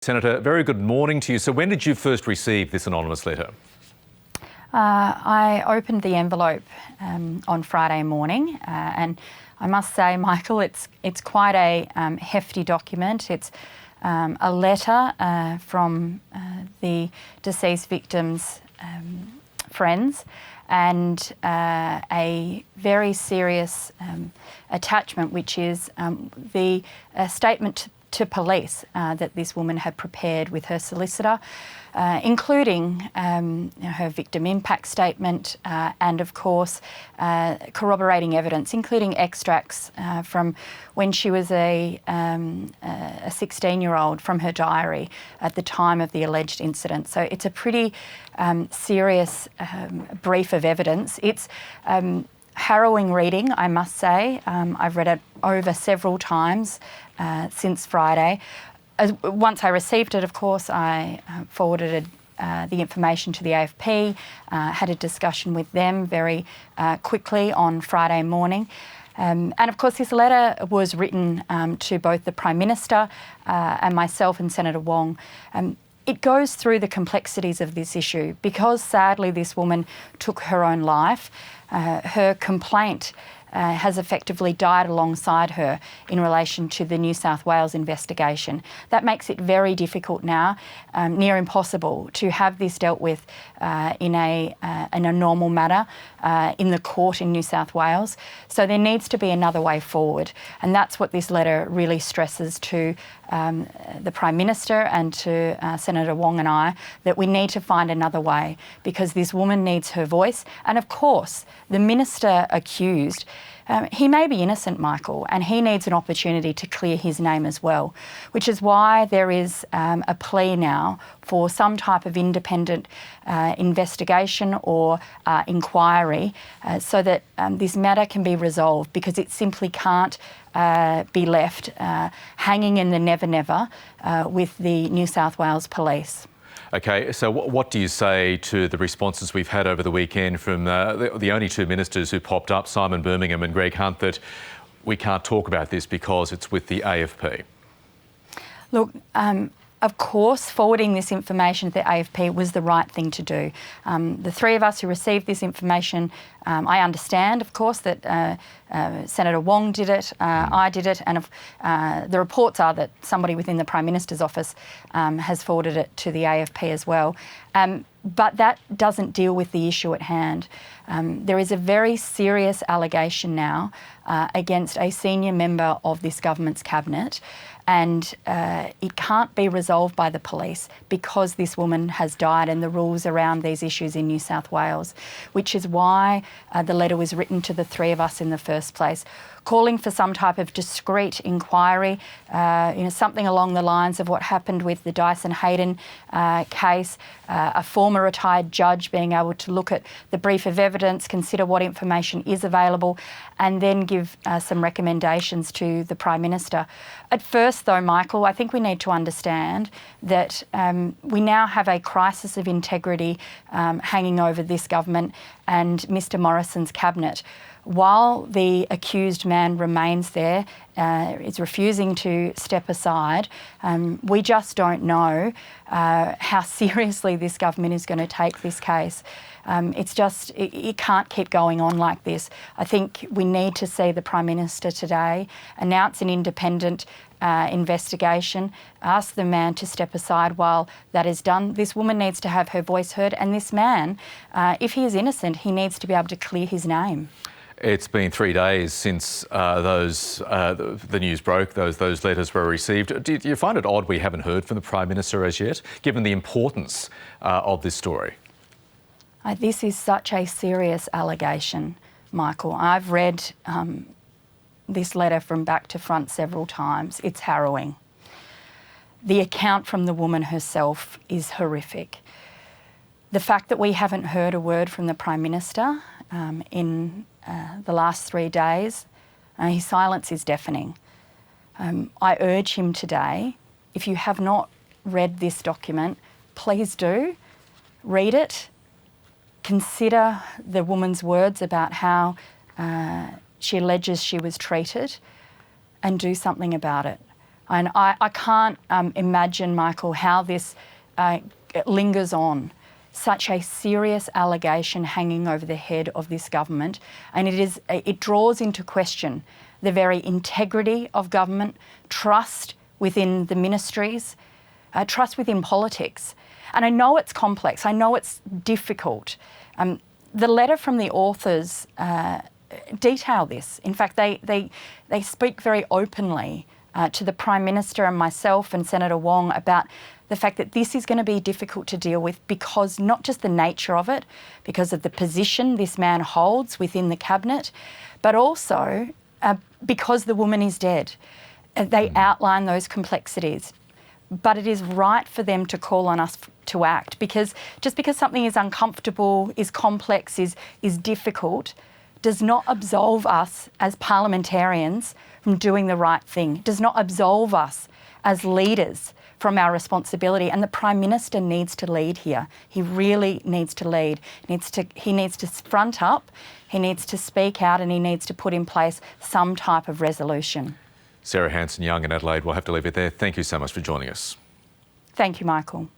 Senator, very good morning to you. So when did you first receive this anonymous letter? I opened the envelope on Friday morning and I must say, Michael, it's quite a hefty document. It's a letter from the deceased victim's friends and a very serious attachment, which is the statement to police that this woman had prepared with her solicitor, including her victim impact statement and, of course, corroborating evidence, including extracts from when she was a 16-year-old from her diary at the time of the alleged incident. So it's a pretty serious brief of evidence. It's harrowing reading, I must say. I've read it over several times since Friday. Once I received it, of course, I forwarded the information to the AFP, had a discussion with them very quickly on Friday morning. And of course, this letter was written to both the Prime Minister and myself and Senator Wong. It goes through the complexities of this issue because, sadly, this woman took her own life. Her complaint has effectively died alongside her in relation to the New South Wales investigation. That makes it very difficult now, near impossible, to have this dealt with in a normal manner in the court in New South Wales. So there needs to be another way forward, and that's what this letter really stresses to the Prime Minister and to Senator Wong and I, that we need to find another way because this woman needs her voice. And of course, the minister accused, he may be innocent, Michael, and he needs an opportunity to clear his name as well, which is why there is a plea now for some type of independent investigation or inquiry so that this matter can be resolved, because it simply can't be left hanging in the never with the New South Wales Police. Okay, so what do you say to the responses we've had over the weekend from the only two ministers who popped up, Simon Birmingham and Greg Hunt, that we can't talk about this because it's with the AFP? Look, of course, forwarding this information to the AFP was the right thing to do. The three of us who received this information, I understand, of course, that Senator Wong did it, I did it, and the reports are that somebody within the Prime Minister's office has forwarded it to the AFP as well. But that doesn't deal with the issue at hand. There is a very serious allegation now against a senior member of this government's cabinet, and it can't be resolved by the police because this woman has died and the rules around these issues in New South Wales, which is why the letter was written to the three of us in the first place, calling for some type of discreet inquiry, something along the lines of what happened with the Dyson Hayden case, a former retired judge being able to look at the brief of evidence, consider what information is available, and then give some recommendations to the Prime Minister. At first, though, Michael, I think we need to understand that we now have a crisis of integrity hanging over this government and Mr Morrison's cabinet. While the accused man remains there, is refusing to step aside, we just don't know how seriously this government is going to take this case. It can't keep going on like this. I think we need to see the Prime Minister today announce an independent investigation, ask the man to step aside while that is done. This woman needs to have her voice heard, and this man, if he is innocent, he needs to be able to clear his name. It's been 3 days since the news broke, those letters were received. Do you find it odd we haven't heard from the Prime Minister as yet, given the importance of this story? This is such a serious allegation, Michael. I've read this letter from back to front several times. It's harrowing. The account from the woman herself is horrific. The fact that we haven't heard a word from the Prime Minister in the last 3 days, his silence is deafening. I urge him today, if you have not read this document, please do. Read it. Consider the woman's words about how she alleges she was treated, and do something about it. And I can't imagine, Michael, how this lingers on. Such a serious allegation hanging over the head of this government, and it draws into question the very integrity of government, trust within the ministries, trust within politics. And I know it's complex, I know it's difficult. The letter from the authors detail this. In fact, they speak very openly to the Prime Minister and myself and Senator Wong about the fact that this is going to be difficult to deal with because not just the nature of it, because of the position this man holds within the cabinet, but also because the woman is dead. They outline those complexities. But it is right for them to call on us to act, because just because something is uncomfortable, is complex, is difficult, does not absolve us as parliamentarians from doing the right thing, does not absolve us as leaders from our responsibility. And the Prime Minister needs to lead here. He really needs to lead. He needs to front up, he needs to speak out, and he needs to put in place some type of resolution. Sarah Hanson-Young in Adelaide, we'll have to leave it there. Thank you so much for joining us. Thank you, Michael.